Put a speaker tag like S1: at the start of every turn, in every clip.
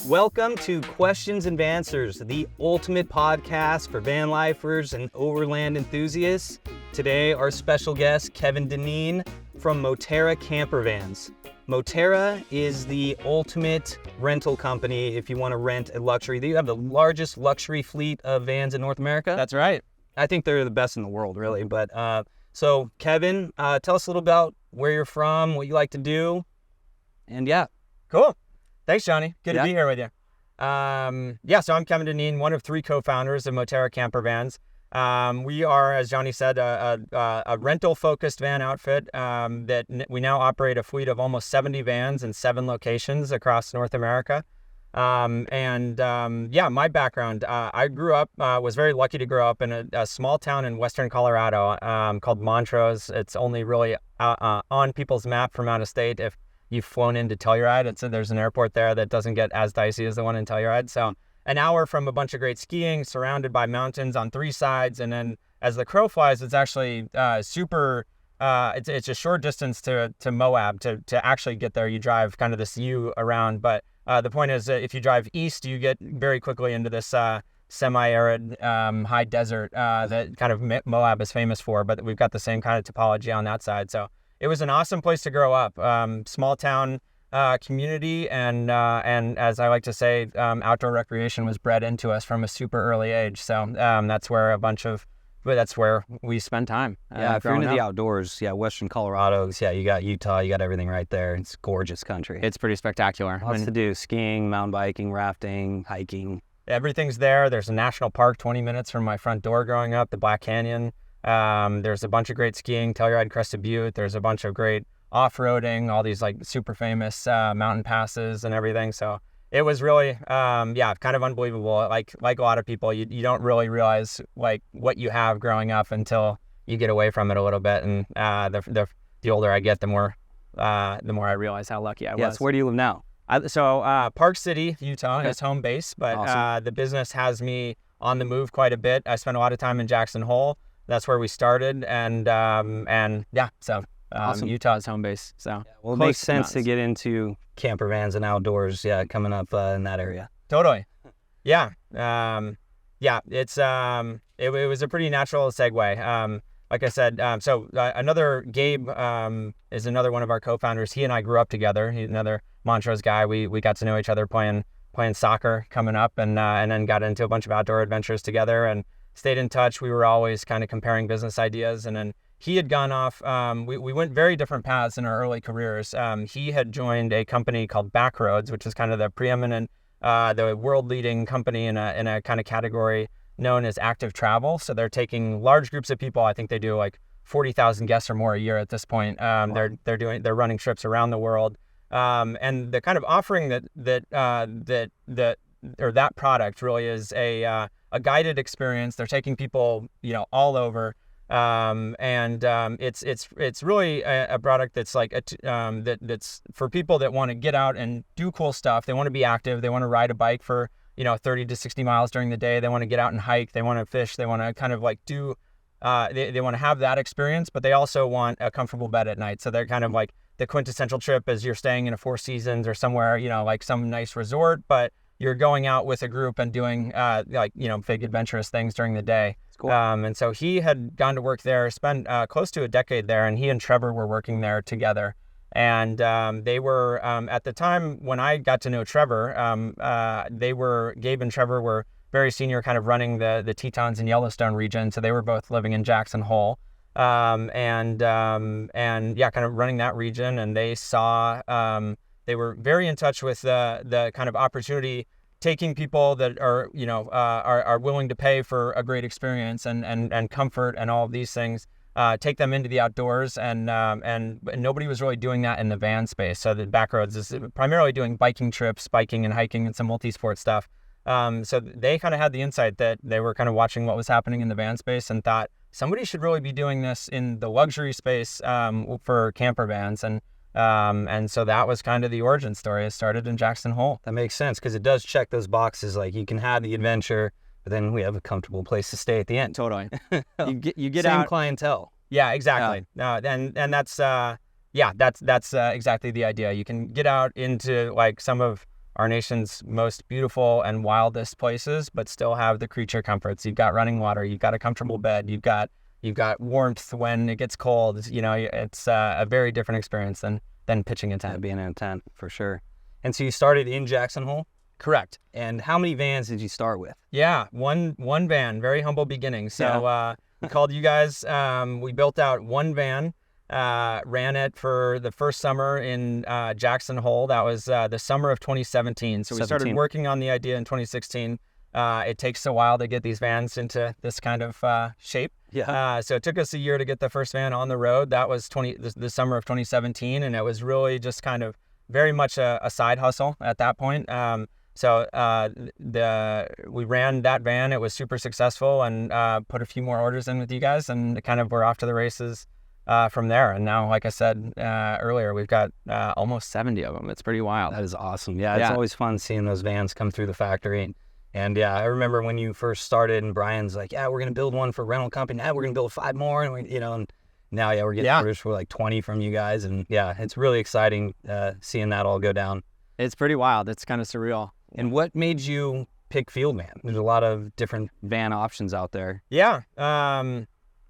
S1: Welcome to Questions and Answers, the ultimate podcast for van lifers and overland enthusiasts. Today, our special guest, Kevin Deneen from Moterra Campervans. Motera is the ultimate rental company if you want to rent a luxury. They have the largest luxury fleet of vans in North America.
S2: That's right.
S1: I think they're the best in the world, really. But so, Kevin, tell us a little about where you're from, what you like to do, and yeah.
S2: Cool. Thanks, Johnny. Good to be here with you. So I'm Kevin Deneen, one of three co-founders of Moterra Campervans. We are, as Johnny said, a rental-focused van outfit that we now operate a fleet of almost 70 vans in 7 locations across North America. My background, I grew up, was very lucky to grow up in a small town in western Colorado called Montrose. It's only really on people's map from out of state if you've flown into Telluride. There's an airport there that doesn't get as dicey as the one in Telluride. So an hour from a bunch of great skiing, surrounded by mountains on 3 sides. And then as the crow flies, it's actually it's a short distance to Moab to actually get there. You drive kind of this U around. But the point is that if you drive east, you get very quickly into this semi-arid high desert that kind of Moab is famous for. But we've got the same kind of topology on that side. So it was an awesome place to grow up. Small town community, and as I like to say, outdoor recreation was bred into us from a super early age. So that's where we spend time.
S1: If you're into the outdoors, Western Colorado, you got Utah, you got everything right there. It's gorgeous country.
S2: It's pretty spectacular.
S1: Lots to do: skiing, mountain biking, rafting, hiking.
S2: Everything's there. There's a national park 20 minutes from my front door growing up, the Black Canyon. There's a bunch of great skiing, Telluride, Crested Butte. There's a bunch of great off-roading, all these like super famous mountain passes and everything. So it was really, kind of unbelievable. Like a lot of people, you don't really realize like what you have growing up until you get away from it a little bit. And the older I get, the more I realize how lucky I was.
S1: So where do you live now?
S2: Park City, Utah is home base, but awesome. The business has me on the move quite a bit. I spent a lot of time in Jackson Hole. That's where we started, awesome. Utah is home base. So
S1: it makes sense to get into camper vans and outdoors. Coming up in that area.
S2: Totally. It was a pretty natural segue. Like I said, another Gabe is another one of our co-founders. He and I grew up together. He's another Montrose guy. We got to know each other playing soccer coming up, and then got into a bunch of outdoor adventures together and stayed in touch. We were always kind of comparing business ideas, and then he had gone off. We went very different paths in our early careers. He had joined a company called Backroads, which is kind of the preeminent, the world-leading company in a kind of category known as active travel. So they're taking large groups of people. I think they do like 40,000 guests or more a year at this point. They're running trips around the world, and the kind of offering that product really is a guided experience. They're taking people, all over, it's really a product that's like that's for people that want to get out and do cool stuff. They want to be active. They want to ride a bike for 30 to 60 miles during the day. They want to get out and hike. They want to fish. They want to kind of like do. They want to have that experience, but they also want a comfortable bed at night. So they're kind of like the quintessential trip is you're staying in a Four Seasons or somewhere, like some nice resort, but you're going out with a group and doing big adventurous things during the day.
S1: Cool.
S2: And so he had gone to work there, spent close to a decade there, and he and Trevor were working there together. And they were, at the time when I got to know Trevor, Gabe and Trevor were very senior, kind of running the Tetons and Yellowstone region. So they were both living in Jackson Hole, kind of running that region. And they saw, they were very in touch with the kind of opportunity, taking people that are willing to pay for a great experience and comfort and all of these things, take them into the outdoors, and nobody was really doing that in the van space. So the Backroads is primarily doing biking trips, biking and hiking and some multi-sport stuff. So they kind of had the insight that they were kind of watching what was happening in the van space and thought somebody should really be doing this in the luxury space for camper vans. And so that was kind of the origin story. It started in Jackson Hole.
S1: That makes sense because it does check those boxes. Like you can have the adventure, but then we have a comfortable place to stay at the end.
S2: Totally.
S1: you get same out. Clientele.
S2: Yeah, exactly. And that's exactly the idea. You can get out into like some of our nation's most beautiful and wildest places, but still have the creature comforts. You've got running water, you've got a comfortable bed, you've got warmth when it gets cold. You know, it's a very different experience than pitching a tent.
S1: Being in a tent, for sure. And so you started in Jackson Hole?
S2: Correct.
S1: And how many vans did you start with?
S2: Yeah, one van, very humble beginning. So we called you guys. We built out one van, ran it for the first summer in Jackson Hole. That was the summer of 2017. So we started working on the idea in 2016. It takes a while to get these vans into this kind of shape.
S1: Yeah.
S2: So it took us a year to get the first van on the road. That was the summer of 2017, and it was really just kind of very much a side hustle at that point. So we ran that van. It was super successful, and put a few more orders in with you guys, and kind of we're off to the races from there. And now, like I said earlier, we've got almost 70 of them. It's pretty wild.
S1: That is awesome. Yeah, it's always fun seeing those vans come through the factory. And yeah, I remember when you first started, and Brian's like, "Yeah, we're gonna build one for rental company. Now we're gonna build 5 more," and and now we're getting orders for like 20 from you guys, and yeah, it's really exciting seeing that all go down.
S2: It's pretty wild. It's kind of surreal.
S1: And what made you pick field van? There's a lot of different van options out there.
S2: Yeah,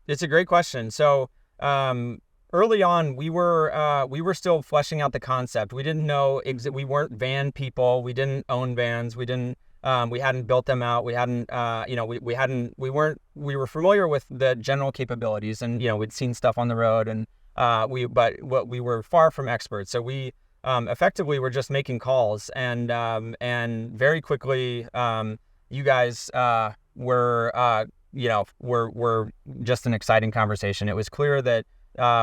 S2: it's a great question. So early on, we were still fleshing out the concept. We didn't know we weren't van people. We didn't own vans. We hadn't built them out. We hadn't, we were familiar with the general capabilities, and we'd seen stuff on the road, and we were far from experts. So we effectively were just making calls, and very quickly, you guys were just an exciting conversation. It was clear that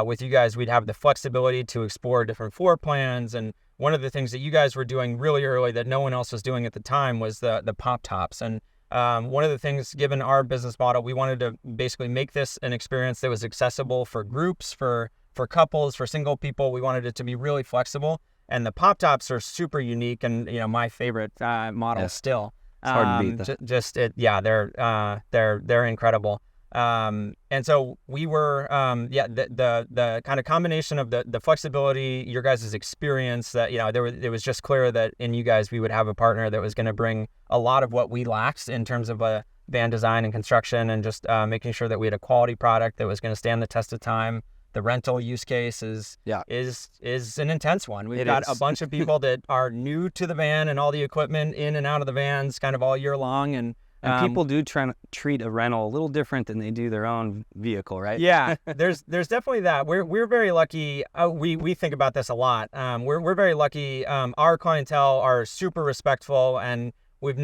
S2: with you guys, we'd have the flexibility to explore different floor plans. And one of the things that you guys were doing really early that no one else was doing at the time was the pop tops. And one of the things, given our business model, we wanted to basically make this an experience that was accessible for groups, for couples, for single people. We wanted it to be really flexible. And the pop tops are super unique, and my favorite model still.
S1: It's hard to beat
S2: that. They're incredible. And so we were, the kind of combination of the flexibility, your guys' experience, that, it was just clear that in you guys, we would have a partner that was going to bring a lot of what we lacked in terms of van design and construction, and just making sure that we had a quality product that was going to stand the test of time. The rental use case is an intense one. We've got a bunch of people that are new to the van and all the equipment in and out of the vans kind of all year long. And
S1: people do try to treat a rental a little different than they do their own vehicle, right?
S2: Yeah, there's definitely that. We're very lucky. We think about this a lot. We're very lucky. Our clientele are super respectful, and we've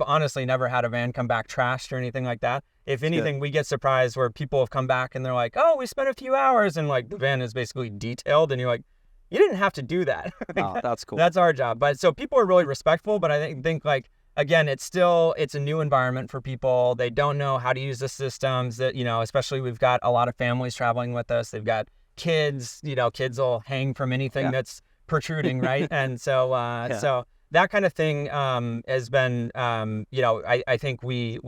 S2: honestly never had a van come back trashed or anything like that. If anything, we get surprised where people have come back and they're like, "Oh, we spent a few hours," and like the van is basically detailed, and you're like, "You didn't have to do that."
S1: Oh, that's cool.
S2: That's our job. But so people are really respectful, but I think like, again, it's a new environment for people. They don't know how to use the systems that, especially we've got a lot of families traveling with us. They've got kids, kids will hang from anything that's protruding, right? And so, so that kind of thing has been, I think we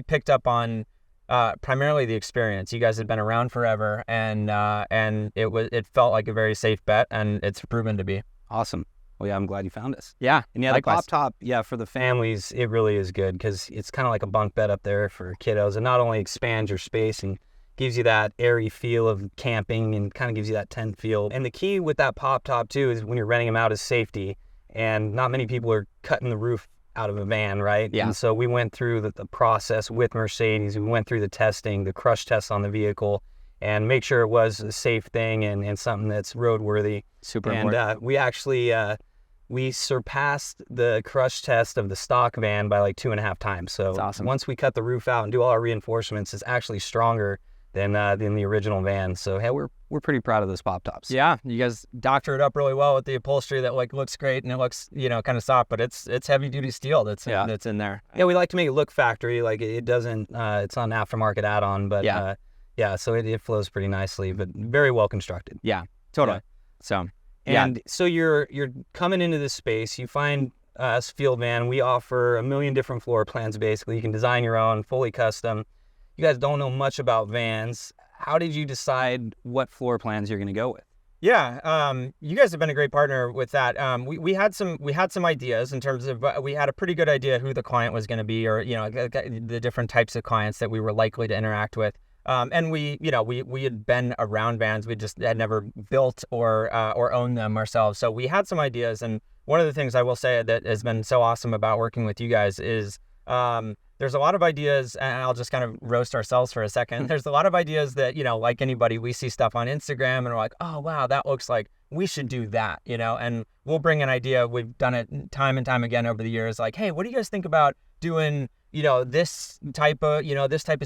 S2: picked up on primarily the experience. You guys had been around forever, and it felt like a very safe bet, and it's proven to be.
S1: Awesome. Well, yeah, I'm glad you found us.
S2: Yeah.
S1: And yeah, likewise. The pop top, for the families, it really is good, because it's kind of like a bunk bed up there for kiddos. It not only expands your space and gives you that airy feel of camping, and kind of gives you that tent feel. And the key with that pop top too is when you're renting them out is safety. And not many people are cutting the roof out of a van, right?
S2: Yeah.
S1: And so we went through the process with Mercedes. We went through the testing, the crush tests on the vehicle, and make sure it was a safe thing and something that's roadworthy.
S2: Super important.
S1: And we actually we surpassed the crush test of the stock van by like 2.5 times. So
S2: that's awesome.
S1: Once we cut the roof out and do all our reinforcements, it's actually stronger than the original van. So hey, we're pretty proud of those pop tops.
S2: Yeah, you guys doctor it up really well with the upholstery that like looks great, and it looks kind of soft, but it's heavy duty steel that's in there.
S1: Yeah, we like to make it look factory, like it doesn't. It's not an aftermarket add-on, but so it flows pretty nicely, but very well constructed.
S2: Yeah, totally.
S1: Yeah. So you're coming into this space. You find us Field Van. We offer a million different floor plans. Basically, you can design your own, fully custom. You guys don't know much about vans. How did you decide what floor plans you're going to go with?
S2: Yeah, you guys have been a great partner with that. We had some ideas in terms of we had a pretty good idea who the client was going to be, or the different types of clients that we were likely to interact with. And we had been around vans, we just had never built or owned them ourselves. So we had some ideas, and one of the things I will say that has been so awesome about working with you guys is there's a lot of ideas, and I'll just kind of roast ourselves for a second. There's a lot of ideas that, like anybody, we see stuff on Instagram and we're like, oh, wow, that looks like we should do that, and we'll bring an idea. We've done it time and time again over the years. Like, hey, what do you guys think about doing, this type of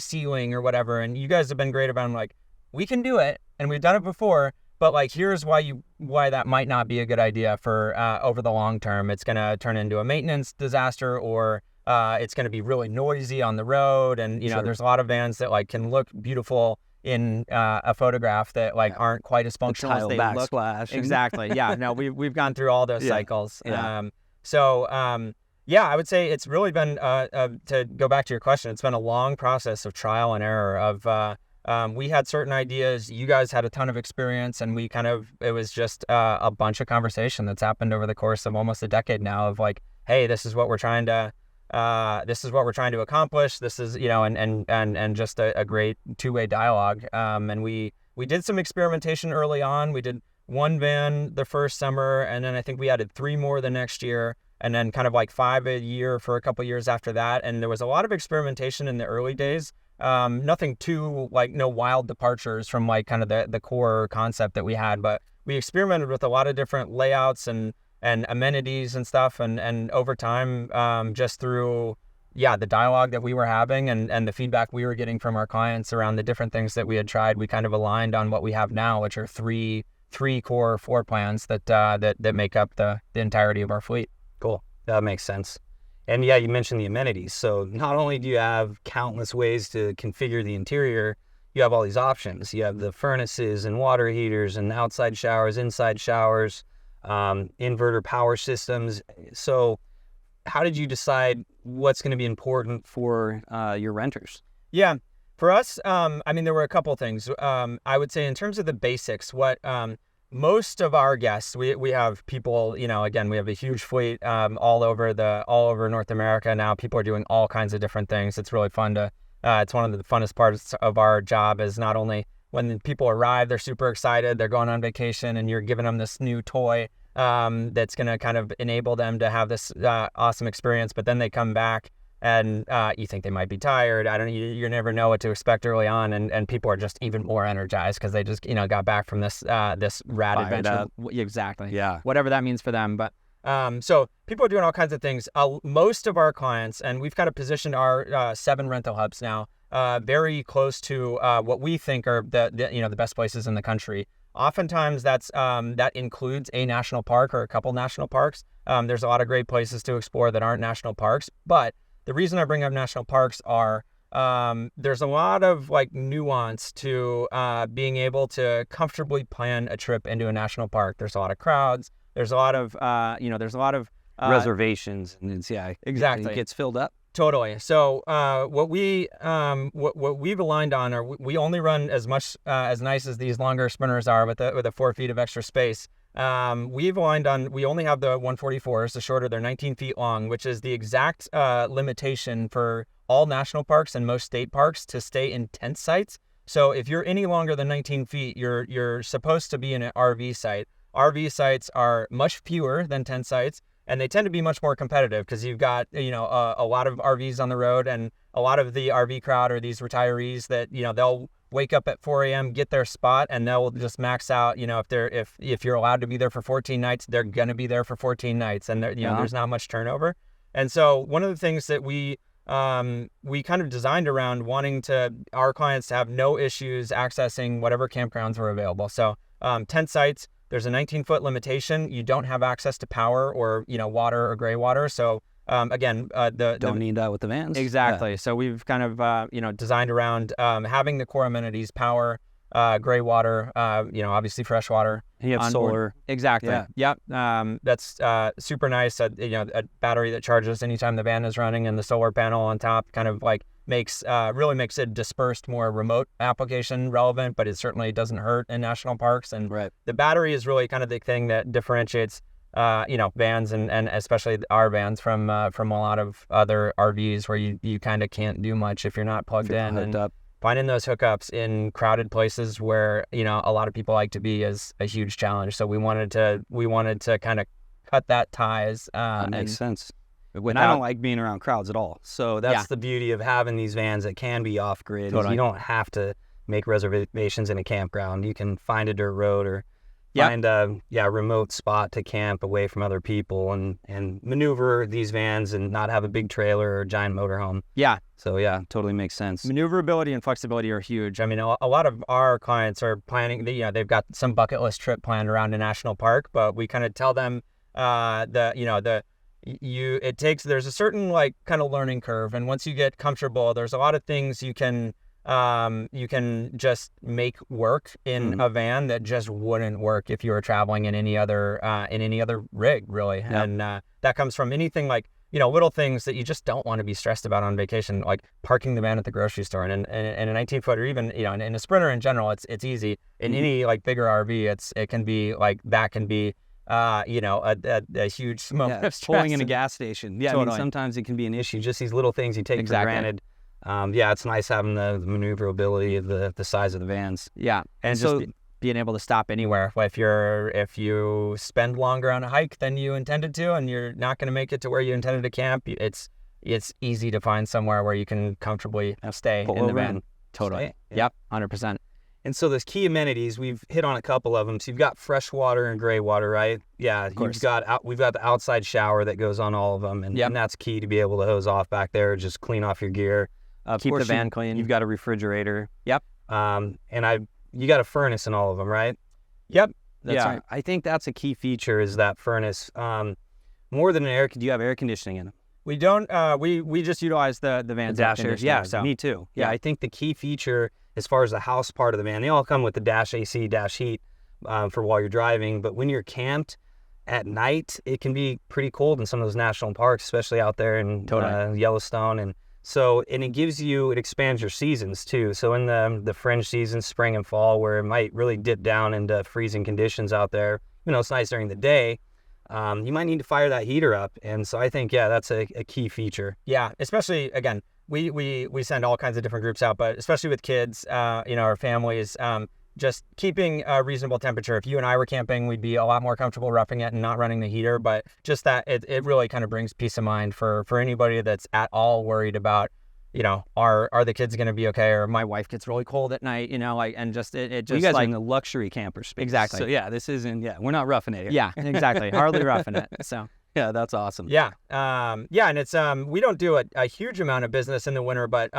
S2: ceiling or whatever? And you guys have been great about it. I'm like, we can do it. And we've done it before, but like, here's why that might not be a good idea for over the long term. It's going to turn into a maintenance disaster, or it's going to be really noisy on the road. And,
S1: Sure.
S2: There's a lot of vans that like can look beautiful in a photograph that like aren't quite as functional as they look.
S1: Backsplash.
S2: Exactly. Yeah. No, we've gone through all those cycles.
S1: Yeah.
S2: Yeah, I would say it's really been, to go back to your question, it's been a long process of trial and error of, we had certain ideas, you guys had a ton of experience, and it was just a bunch of conversation that's happened over the course of almost a decade now of like, hey, this is what we're trying to accomplish. This is, and just a great two-way dialogue. And we did some experimentation early on. We did one van the first summer, and then I think we added 3 more the next year, and then kind of like 5 a year for a couple years after that. And there was a lot of experimentation in the early days. Nothing too like, no wild departures from like kind of the core concept that we had, but we experimented with a lot of different layouts and amenities and stuff. And over time, just through, the dialogue that we were having and the feedback we were getting from our clients around the different things that we had tried, we kind of aligned on what we have now, which are three core floor plans that make up the entirety of our fleet.
S1: Cool. That makes sense. And yeah, you mentioned the amenities. So not only do you have countless ways to configure the interior, you have all these options. You have the furnaces and water heaters and outside showers, inside showers, inverter power systems. So how did you decide what's going to be important for your renters?
S2: Yeah, for us, there were a couple things. I would say in terms of the basics, what most of our guests, we have people, again, we have a huge fleet all over North America now. People are doing all kinds of different things. It's really fun to, it's one of the funnest parts of our job is not only when people arrive, they're super excited, they're going on vacation, and you're giving them this new toy that's going to kind of enable them to have this awesome experience, but then they come back and you think they might be tired. You never know what to expect early on, and people are just even more energized because they just got back from this rad adventure. Exactly.
S1: Yeah.
S2: Whatever that means for them, but so people are doing all kinds of things. Most of our clients, and we've kind of positioned our 7 rental hubs now very close to what we think are the best places in the country. Oftentimes that includes a national park or a couple national parks. There's a lot of great places to explore that aren't national parks, but the reason I bring up national parks are there's a lot of like nuance to being able to comfortably plan a trip into a national park. There's a lot of crowds. There's a lot of
S1: reservations, and
S2: exactly,
S1: it gets filled up.
S2: Totally. So what we've aligned on are we only run as much as nice as these longer sprinters are with a 4 feet of extra space. We've aligned on, we only have the 144s, the shorter, they're 19 feet long, which is the exact limitation for all national parks and most state parks to stay in tent sites. So if you're any longer than 19 feet, you're supposed to be in an RV site. RV sites are much fewer than tent sites, and they tend to be much more competitive because you've got, a lot of RVs on the road, and a lot of the RV crowd are these retirees that, they'll wake up at 4 a.m., get their spot, and they'll just max out. If you're allowed to be there for 14 nights, they're going to be there for 14 nights, and there's not much turnover. And so one of the things that we kind of designed around wanting our clients to have no issues accessing whatever campgrounds were available. So tent sites, there's a 19-foot limitation. You don't have access to power or water or gray water. So again,
S1: don't need that with the vans.
S2: Exactly. Yeah. So we've kind of designed around having the core amenities, power, gray water, obviously fresh water.
S1: You have solar.
S2: Exactly.
S1: Yeah.
S2: Yep. That's super nice. A battery that charges anytime the van is running, and the solar panel on top kind of like really makes it dispersed, more remote application relevant, but it certainly doesn't hurt in national parks. And the battery is really kind of the thing that differentiates vans and especially our vans from a lot of other RVs where you kind of can't do much if you're not plugged in. And finding those hookups in crowded places where a lot of people like to be is a huge challenge. So we wanted to kind of cut that ties.
S1: That makes sense. And I don't like being around crowds at all. So that's the beauty of having these vans that can be off grid.
S2: Totally.
S1: You don't have to make reservations in a campground. You can find a dirt road or find a remote spot to camp away from other people and maneuver these vans and not have a big trailer or giant motorhome.
S2: Yeah.
S1: So totally makes sense.
S2: Maneuverability and flexibility are huge. I mean, a lot of our clients are planning, they've got some bucket list trip planned around a national park, but we kind of tell them there's a certain like kind of learning curve, and once you get comfortable, there's a lot of things you can just make work in a van that just wouldn't work if you were traveling in any other rig, really. Yep. And that comes from anything like little things that you just don't want to be stressed about on vacation, like parking the van at the grocery store. And a 19-foot, or even in a Sprinter in general, it's easy. In any like bigger RV, it can be like that can be a huge moment of stress.
S1: Pulling in a gas station. Yeah, totally. I mean, sometimes it can be an issue. Just these little things you take for granted. It's nice having the maneuverability of the size of the vans.
S2: Yeah, and so just being able to stop anywhere. If you spend longer on a hike than you intended to, and you're not going to make it to where you intended to camp, it's easy to find somewhere where you can comfortably stay in the van.
S1: Totally.
S2: Yep, 100%.
S1: And so those key amenities, we've hit on a couple of them. So you've got fresh water and gray water, right? Yeah, we've got the outside shower that goes on all of them, and that's key to be able to hose off back there, just clean off your gear.
S2: Keep the van clean.
S1: You've got a refrigerator.
S2: Yep.
S1: You got a furnace in all of them, right?
S2: Yep. That's right.
S1: I think that's a key feature is that furnace. More than do you have air conditioning in them?
S2: We don't. We just utilize the van's
S1: dash air. Yeah,
S2: so.
S1: Me too. Yeah, I think the key feature as far as the house part of the van, they all come with the dash AC, dash heat for while you're driving. But when you're camped at night, it can be pretty cold in some of those national parks, especially out there in Yellowstone. And it expands your seasons too. So in the fringe seasons, spring and fall, where it might really dip down into freezing conditions out there, it's nice during the day. You might need to fire that heater up. And so I think, that's a key feature.
S2: Yeah, especially, again, we send all kinds of different groups out, but especially with kids, our families, just keeping a reasonable temperature. If you and I were camping, we'd be a lot more comfortable roughing it and not running the heater, but just that it really kind of brings peace of mind for anybody that's at all worried about, are the kids going to be okay? Or my wife gets really cold at night, and just, it just,
S1: you guys are in the luxury camper space.
S2: Exactly.
S1: So this isn't, we're not roughing it here.
S2: Yeah, exactly. Hardly roughing it. So.
S1: Yeah, that's awesome.
S2: Yeah. And it's, we don't do a huge amount of business in the winter, but,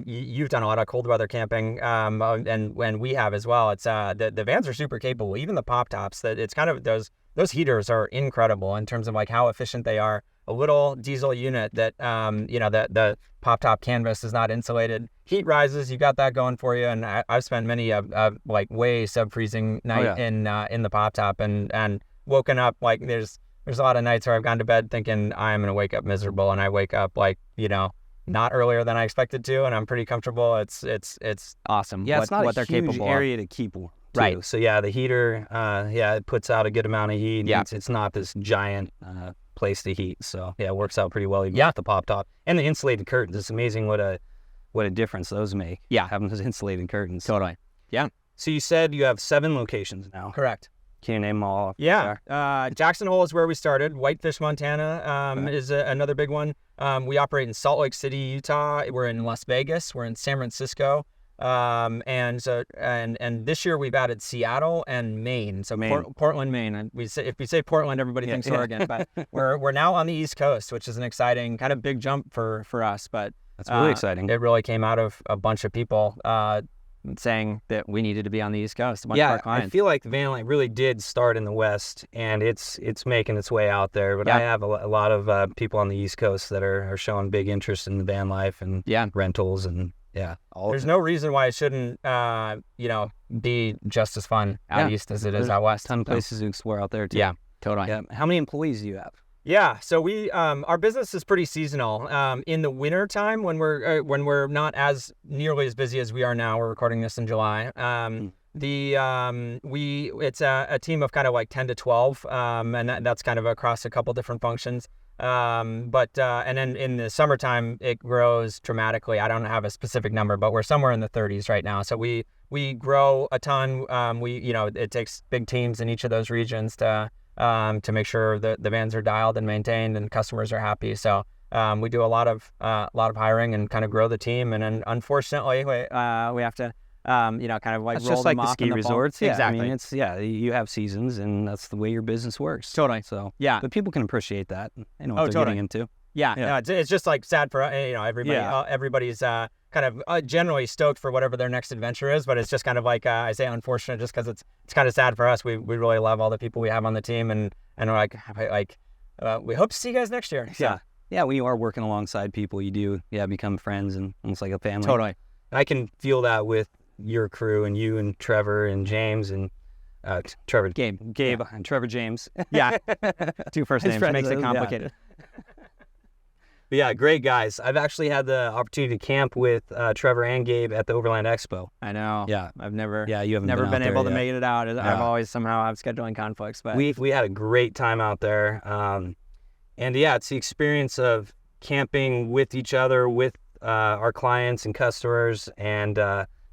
S2: you've done a lot of cold weather camping, and when we have as well. It's, the vans are super capable, even the pop tops, that it's kind of, those heaters are incredible in terms of like how efficient they are. A little diesel unit that, the pop top canvas is not insulated. Heat rises, you got that going for you. And I've spent many like way sub-freezing night in the pop top and woken up like there's a lot of nights where I've gone to bed thinking I'm going to wake up miserable, and I wake up like, not earlier than I expected to, and I'm pretty comfortable. It's awesome.
S1: Yeah, it's not
S2: what
S1: a
S2: they're
S1: huge
S2: capable
S1: area to keep warm.
S2: Right.
S1: So the heater, it puts out a good amount of heat.
S2: Yeah.
S1: It's not this giant place to heat. So it works out pretty well even with the pop top and the insulated curtains. It's amazing what a difference those make.
S2: Yeah.
S1: Having those insulated curtains.
S2: Totally. Yeah.
S1: So you said you have 7 locations now.
S2: Correct.
S1: Can you name them all?
S2: Yeah. Jackson Hole is where we started. Whitefish, Montana is another big one. We operate in Salt Lake City, Utah. We're in Las Vegas. We're in San Francisco. And this year we've added Seattle and Maine. So Maine. Portland, Maine. And if we say Portland, everybody thinks Oregon. But we're now on the East Coast, which is an exciting kind of big jump for us. But
S1: that's really exciting.
S2: It really came out of a bunch of people saying that we needed to be on the East Coast. A bunch of our clients.
S1: I feel like the van life really did start in the West, and it's making its way out there. But I have a lot of people on the East Coast that are showing big interest in the van life and rentals, and
S3: Yeah.
S2: There's no reason why it shouldn't, be just as fun out east as it is out west.
S3: A ton of places to explore out there too.
S2: Yeah, totally.
S3: Yeah. How many employees do you have?
S2: Yeah, so we our business is pretty seasonal. In the winter time, when we're not as nearly as busy as we are now, we're recording this in July. It's a team of kind of like 10 to 12, and that's kind of across a couple different functions. And then in the summertime, it grows dramatically. I don't have a specific number, but we're somewhere in the 30s right now. So we grow a ton. It takes big teams in each of those regions to make sure that the vans are dialed and maintained and customers are happy. So we do a lot of hiring and kind of grow the team. And then unfortunately, we have to kind of like
S3: It's
S2: roll
S3: just like
S2: them
S3: the
S2: off
S3: ski
S2: in the fall.
S3: resorts. Yeah,
S2: Exactly.
S3: I mean, you have seasons, and that's the way your business works.
S2: Totally.
S3: So
S2: Yeah.
S3: but people can appreciate that. They know what they're
S2: totally.
S3: getting into.
S2: Yeah.
S3: Yeah.
S2: No, it's just like sad for everybody.
S3: Yeah.
S2: Everybody's kind of generally stoked for whatever their next adventure is, but it's just kind of like I say unfortunate just because it's kind of sad for us. We really love all the people we have on the team, and we're we hope to see you guys next year. So.
S3: Yeah. We are working alongside people. You do become friends and almost like a family.
S2: Totally.
S1: I can feel that with your crew and you and Trevor and James and Trevor.
S3: Gabe and Trevor James.
S2: Yeah. Two first
S3: His
S2: names
S3: friends,
S2: makes it
S3: yeah.
S2: complicated.
S1: But yeah, great guys. I've actually had the opportunity to camp with Trevor and Gabe at the Overland Expo.
S2: I know.
S3: Yeah.
S2: I've never.
S3: Yeah, you haven't
S2: never
S3: been
S2: been
S3: out
S2: able to
S3: there
S2: make it out. I've
S3: Yeah.
S2: always somehow have scheduling conflicts, but
S1: We had a great time out there. And yeah, it's the experience of camping with each other, with our clients and customers, and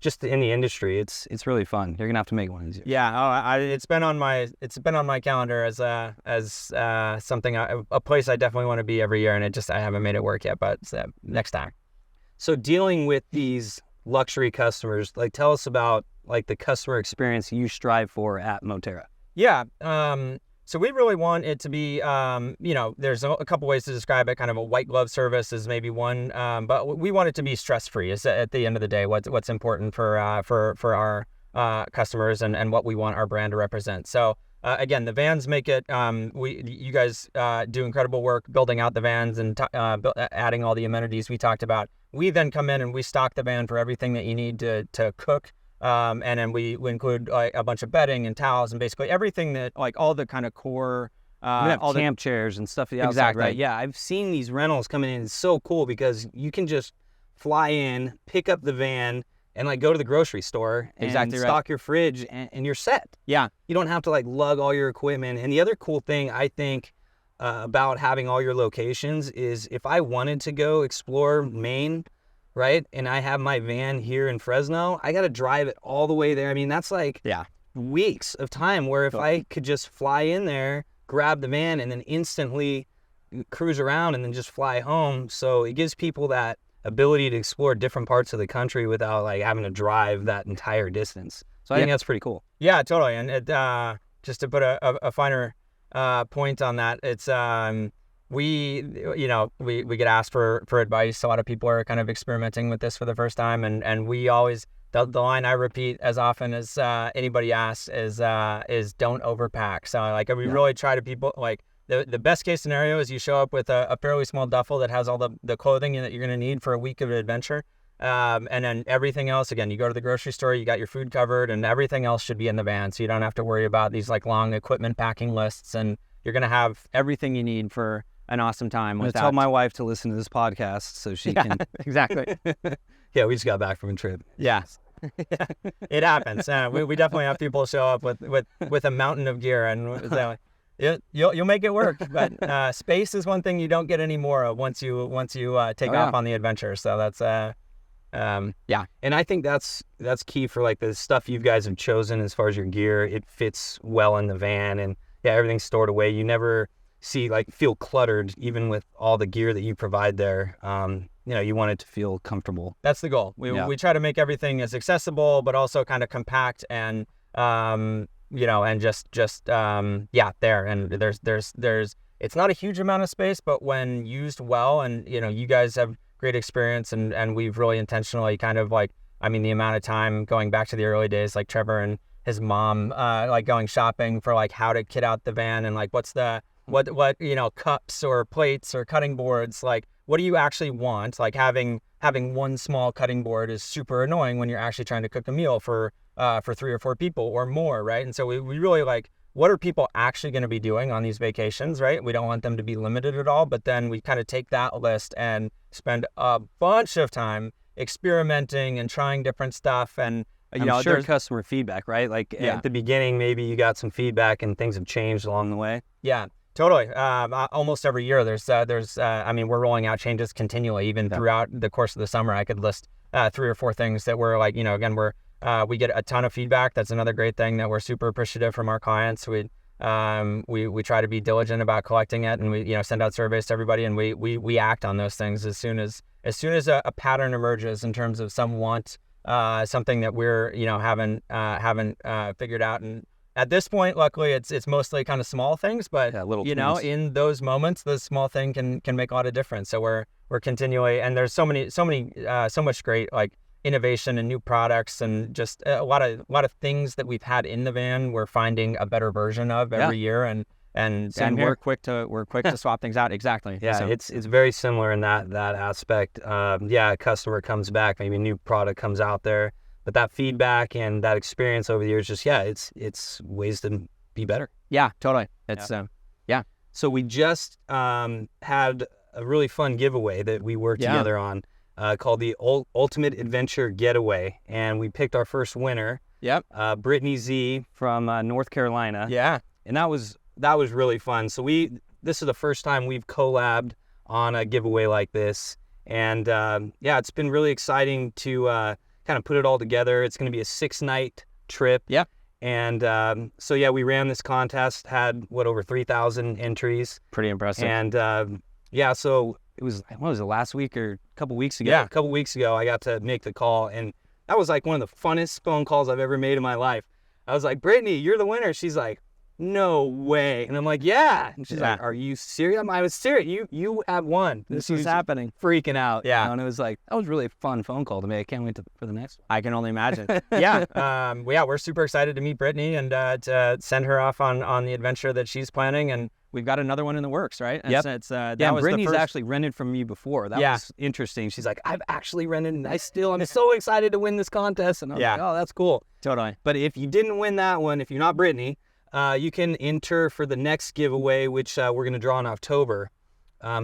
S1: just in the industry. It's
S3: really fun. You're gonna have to make one of these.
S2: yeah, it's been on my calendar as something a place I definitely want to be every year, and I haven't made it work yet, but next time.
S1: so dealing with these luxury customers. Like, tell us about like the customer experience.
S3: Experience you strive for at Motera.
S2: Yeah. So we really want it to be, there's a couple ways to describe it. Kind of a white glove service is maybe one, but we want it to be stress free. Is at the end of the day what's important for our customers and what we want our brand to represent. So again, the vans make it. You guys do incredible work building out the vans and adding all the amenities we talked about. We then come in and we stock the van for everything that you need to cook. And then we include like a bunch of bedding and towels and basically everything that like all the kind of core
S3: You have
S2: all
S3: camp chairs and stuff. Outside,
S2: Exactly.
S3: right?
S1: Yeah, I've seen these rentals coming in. It's so cool because you can just fly in, pick up the van, and like go to the grocery store and
S2: Exactly right.
S1: stock your fridge, and you're set.
S2: Yeah.
S1: You don't have to like lug all your equipment. And the other cool thing I think about having all your locations is if I wanted to go explore Maine, right, and I have my van here in Fresno, I got to drive it all the way there. I mean, that's like weeks of time, where if I could just fly in there, grab the van, and then instantly cruise around and then just fly home. So it gives people that ability to explore different parts of the country without like having to drive that entire distance. So I think that's pretty cool.
S2: Yeah, totally. And it, just to put a finer point on that, it's we get asked for advice. A lot of people are kind of experimenting with this for the first time, and we always the line I repeat as often as anybody asks is don't overpack. So like we really try to people like the best case scenario is you show up with a fairly small duffel that has all the clothing that you're going to need for a week of adventure. And then everything else, again, you go to the grocery store, you got your food covered, and everything else should be in the van. So you don't have to worry about these like long equipment packing lists, and you're going to have everything you need for an awesome time.
S3: I'm going to
S2: without...
S3: tell my wife to listen to this podcast so she can.
S2: Exactly.
S1: Yeah, we just got back from a trip.
S2: Yeah. It happens. We definitely have people show up with a mountain of gear, and so you'll make it work. But space is one thing you don't get any more of once you take off on the adventure. So that's yeah.
S1: And I think that's key for like the stuff you guys have chosen as far as your gear. It fits well in the van, and everything's stored away. You never feel cluttered, even with all the gear that you provide there. You want it to feel comfortable.
S2: That's the goal. We try to make everything as accessible, but also kind of compact and and just there. And there's it's not a huge amount of space, but when used well, and you guys have great experience, and we've really intentionally kind of the amount of time going back to the early days, like Trevor and his mom going shopping for like how to kit out the van and like what's the what cups or plates or cutting boards, like what do you actually want, like having having one small cutting board is super annoying when you're actually trying to cook a meal for 3 or 4 people or more, right? And so we really like, what are people actually going to be doing on these vacations, right? We don't want them to be limited at all, but then we kind of take that list and spend a bunch of time experimenting and trying different stuff. And
S3: I'm sure customer feedback, right? Like at the beginning, maybe you got some feedback and things have changed along the way.
S2: Yeah, totally. Almost every year I mean, we're rolling out changes continually, even throughout the course of the summer. I could list 3 or 4 things that we're like, again, we get a ton of feedback. That's another great thing that we're super appreciative from our clients. We try to be diligent about collecting it, and we send out surveys to everybody, and we act on those things as soon as a pattern emerges in terms of some want, something that we're haven't figured out. And at this point, luckily, it's mostly kind of small things, but
S3: little
S2: in those moments, the small thing can make a lot of difference. So we're continually, and there's so much great like innovation and new products, and just a lot of things that we've had in the van we're finding a better version of every year, and
S3: we're quick to swap things out. Exactly.
S1: Yeah, so it's very similar in that aspect. A customer comes back, maybe a new product comes out there, but that feedback and that experience over the years, just it's ways to be better.
S2: Yeah, totally. It's
S1: So we just had a really fun giveaway that we worked together on. Called the Ultimate Adventure Getaway, and we picked our first winner.
S2: Yep.
S1: Brittany Z
S3: from North Carolina.
S2: Yeah.
S1: And that was really fun. So this is the first time we've collabed on a giveaway like this, and it's been really exciting to kind of put it all together. It's going to be a 6-night trip.
S2: Yep.
S1: And we ran this contest, had over 3,000 entries.
S3: Pretty impressive.
S1: And so it was, what was it, last week or a couple weeks ago?
S2: Yeah,
S1: a couple weeks ago, I got to make the call, and that was like one of the funnest phone calls I've ever made in my life. I was like, Brittany, you're the winner. She's like, no way. And I'm like, yeah. And she's like, are you serious? I was serious. You have won.
S3: This is happening.
S1: Freaking out.
S2: Yeah.
S3: And it was like, that was really a fun phone call to me. I can't wait for the next one.
S2: I can only imagine. We're super excited to meet Brittany and to send her off on the adventure that she's planning. And we've got another one in the works, right?
S1: Yep.
S3: Brittany's actually rented from me before. That was interesting.
S1: She's like, I've actually rented, and I'm so excited to win this contest. And I was like, oh, that's cool.
S2: Totally.
S1: But if you didn't win that one, if you're not Brittany, you can enter for the next giveaway, which we're going to draw in October.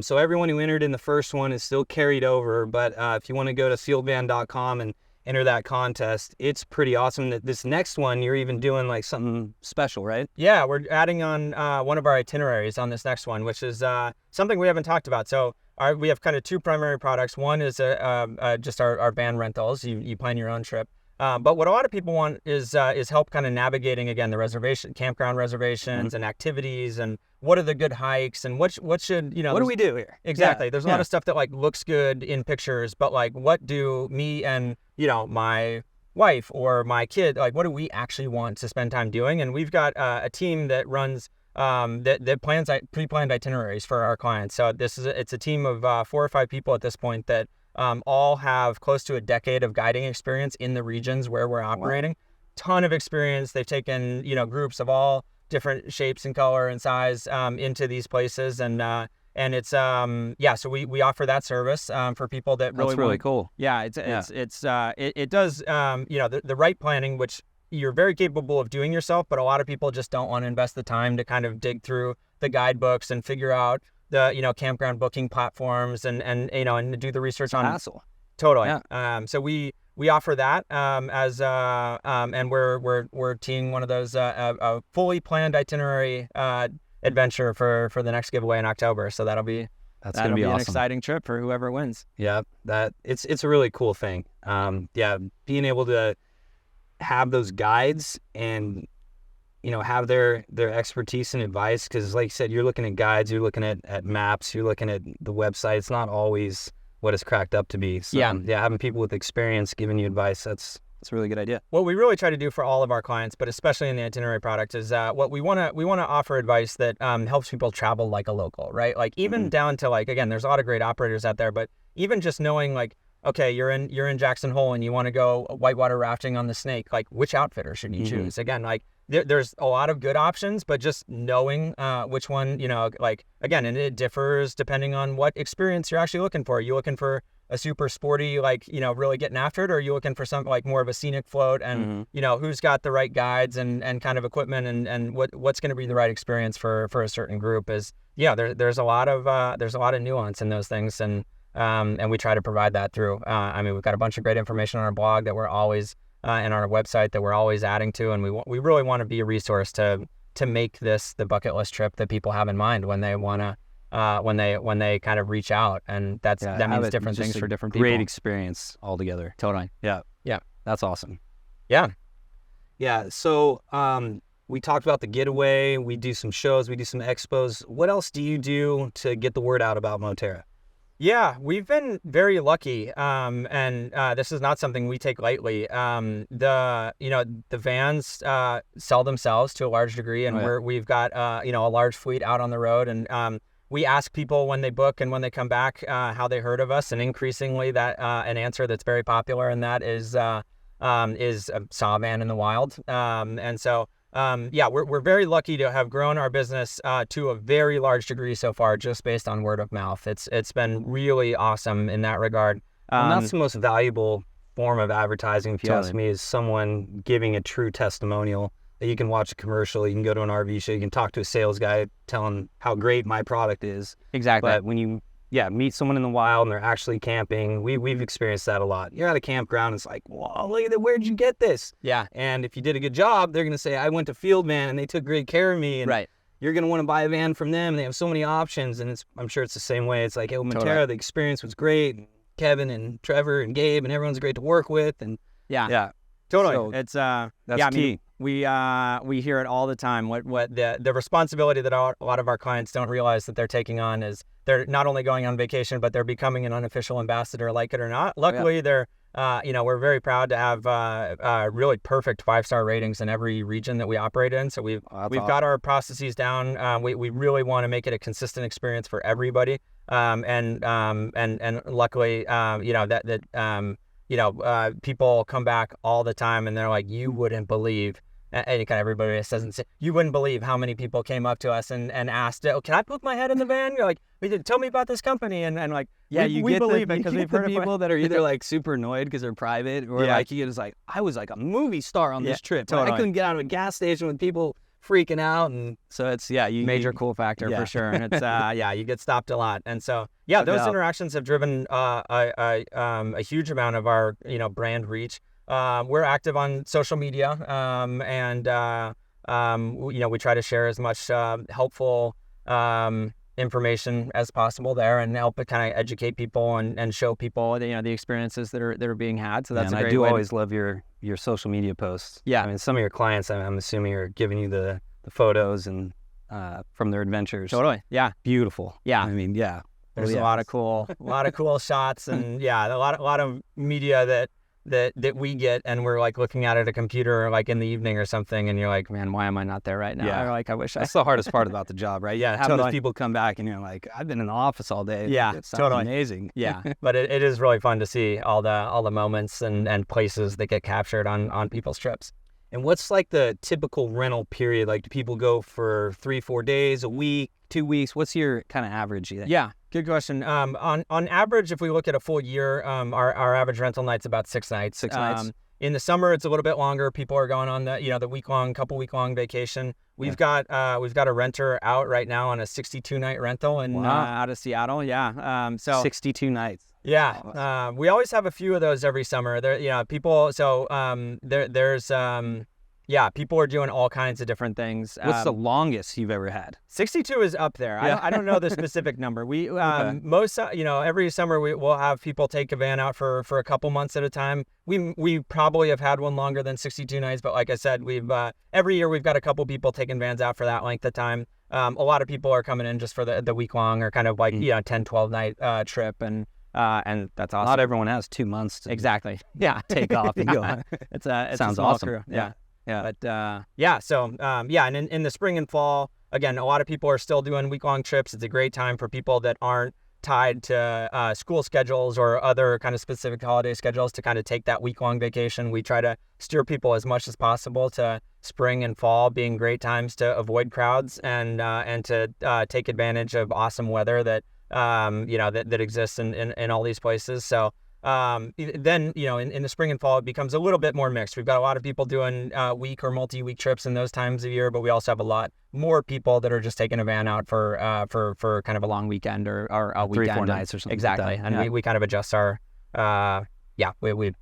S1: So everyone who entered in the first one is still carried over. But if you want to go to fieldvan.com and enter that contest, it's pretty awesome. That this next one, you're even doing like something special, right?
S2: Yeah, we're adding on one of our itineraries on this next one, which is something we haven't talked about. So we have kind of 2 primary products. One is just our van rentals. You plan your own trip. But what a lot of people want is help kind of navigating, again, the campground reservations and activities, and what are the good hikes, and what should,
S1: what do we do here?
S2: Exactly. There's a lot of stuff that like looks good in pictures, but like what do me and, my wife or my kid, like what do we actually want to spend time doing? And we've got a team that runs that plans pre-planned itineraries for our clients. So it's a team of 4 or 5 people at this point that all have close to a decade of guiding experience in the regions where we're operating. Wow. Ton of experience. They've taken, groups of all different shapes and color and size into these places, and it's so we offer that service for people that really.
S3: That's really cool.
S2: Yeah, it does the right planning, which you're very capable of doing yourself, but a lot of people just don't want to invest the time to kind of dig through the guidebooks and figure out the campground booking platforms and do the research on
S3: hassle.
S2: Totally. Yeah. So we offer that as and we're teeing one of those a fully planned itinerary adventure for the next giveaway in October. So that'll be
S3: awesome.
S2: An exciting trip for whoever wins.
S1: Yeah, it's a really cool thing. Being able to have those guides and have their expertise and advice, because like you said, you're looking at guides, you're looking at maps, you're looking at the website. It's not always what it's cracked up to be. So, having people with experience giving you advice, that's a really good idea.
S2: What we really try to do for all of our clients, but especially in the itinerary product, is what we want to offer advice that helps people travel like a local, right? Like even down to like, again, there's a lot of great operators out there, but even just knowing like, okay, you're in Jackson Hole and you want to go whitewater rafting on the Snake, like which outfitter should you choose? Again, like there's a lot of good options, but just knowing which one, like, again, and it differs depending on what experience you're actually looking for. Are you looking for a super sporty, like, really getting after it, or are you looking for something like more of a scenic float and, who's got the right guides and kind of equipment and what's going to be the right experience for a certain group is, there's a lot of nuance in those things. And we try to provide that through, we've got a bunch of great information on our blog that we're always, and on our website that we're always adding to. And we really want to be a resource to make this the bucket list trip that people have in mind when they want to, when they kind of reach out, and that means different things for different people.
S3: Great experience altogether.
S2: Totally.
S3: Yeah. That's awesome.
S2: Yeah.
S1: So we talked about the getaway. We do some shows. We do some expos. What else do you do to get the word out about Moterra?
S2: Yeah, we've been very lucky, and this is not something we take lightly. The vans sell themselves to a large degree, and we've got a large fleet out on the road, and we ask people when they book and when they come back how they heard of us, and increasingly that an answer that's very popular, and that is saw a van in the wild, and so. We're very lucky to have grown our business to a very large degree so far, just based on word of mouth. It's been really awesome in that regard.
S1: And that's the most valuable form of advertising, if you ask me, is someone giving a true testimonial that you can watch a commercial, you can go to an RV show, you can talk to a sales guy telling how great my product is.
S2: Exactly.
S1: But when you meet someone in the wild and they're actually camping. We've experienced that a lot. You're at a campground, it's like, whoa, look at that, where'd you get this?
S2: Yeah.
S1: And if you did a good job, they're going to say, I went to Field Van and they took great care of me. And
S2: right.
S1: You're going to want to buy a van from them. And they have so many options. And I'm sure it's the same way. It's like, Motera, the experience was great. Kevin and Trevor and Gabe and everyone's great to work with. And
S2: yeah. Totally.
S1: So
S2: it's
S1: that's key.
S2: We hear it all the time. What the responsibility that a lot of our clients don't realize that they're taking on is they're not only going on vacation, but they're becoming an unofficial ambassador, like it or not. Luckily, they're we're very proud to have really perfect 5-star ratings in every region that we operate in. So we've got our processes down. We really want to make it a consistent experience for everybody. And luckily, people come back all the time and they're like, you wouldn't believe. And kind of everybody doesn't say, you wouldn't believe how many people came up to us and asked, oh, can I put my head in the van? You're like, tell me about this company. And like, we believe it because we've heard
S1: people that are either like super annoyed because they're private or like you get like, I was like a movie star on this trip.
S2: Totally.
S1: I couldn't get out of a gas station with people freaking out. And
S2: so it's, major cool factor for sure. And it's, you get stopped a lot. And so, those interactions have driven a huge amount of our, brand reach. We're active on social media, and we try to share as much helpful information as possible there, and help kind of educate people and show people the experiences that are being had. So that's a great way.
S3: I do always love your social media posts.
S1: Yeah, I mean, some of your clients, I'm assuming, are giving you the photos and from their adventures.
S2: Totally. Yeah.
S1: Beautiful.
S2: Yeah.
S1: I mean, yeah.
S2: There's a lot of cool shots, and a lot of media that we get, and we're like looking at a computer like in the evening or something, and you're like, man, why am I not there right now?
S1: Yeah.
S2: Or like, I wish
S3: that's the hardest part about the job, right?
S1: Yeah,
S3: having those people come back and you're like, I've been in the office all day.
S2: Yeah,
S3: it sounds amazing.
S2: Yeah, but it is really fun to see all the moments and places that get captured on people's trips.
S1: And what's like the typical rental period? Like, do people go for 3-4 days, a week, 2 weeks? What's your kind of average?
S2: Yeah, good question. On average, if we look at a full year, our average rental night's about 6 nights.
S1: 6 nights.
S2: In the summer, it's a little bit longer. People are going on the couple week long vacation. We've got a renter out right now on a 62-night rental out of Seattle. Yeah. So
S3: 62 nights.
S2: Yeah, we always have a few of those every summer. There, people. So people are doing all kinds of different things.
S3: What's the longest you've ever had?
S2: 62 is up there. I don't know the specific number. We every summer we'll have people take a van out for a couple months at a time. We probably have had one longer than 62 nights, but like I said, we've every year we've got a couple people taking vans out for that length of time. A lot of people are coming in just for the week long or kind of like 10-12 night trip, and that's awesome.
S3: Not everyone has 2 months to take off and go.
S2: It's
S3: sounds
S2: a small
S3: awesome.
S2: crew.
S3: Yeah.
S2: But and in the spring and fall, again, a lot of people are still doing week-long trips. It's a great time for people that aren't tied to school schedules or other kind of specific holiday schedules to kind of take that week-long vacation. We try to steer people as much as possible to spring and fall being great times to avoid crowds and to take advantage of awesome weather that that exists in all these places. So then, in the spring and fall, it becomes a little bit more mixed. We've got a lot of people doing week or multi-week trips in those times of year, but we also have a lot more people that are just taking a van out for kind of a long weekend or a weekend.
S3: 3-4 nights or something.
S2: Exactly.
S3: Like that.
S2: And we kind of adjust our, we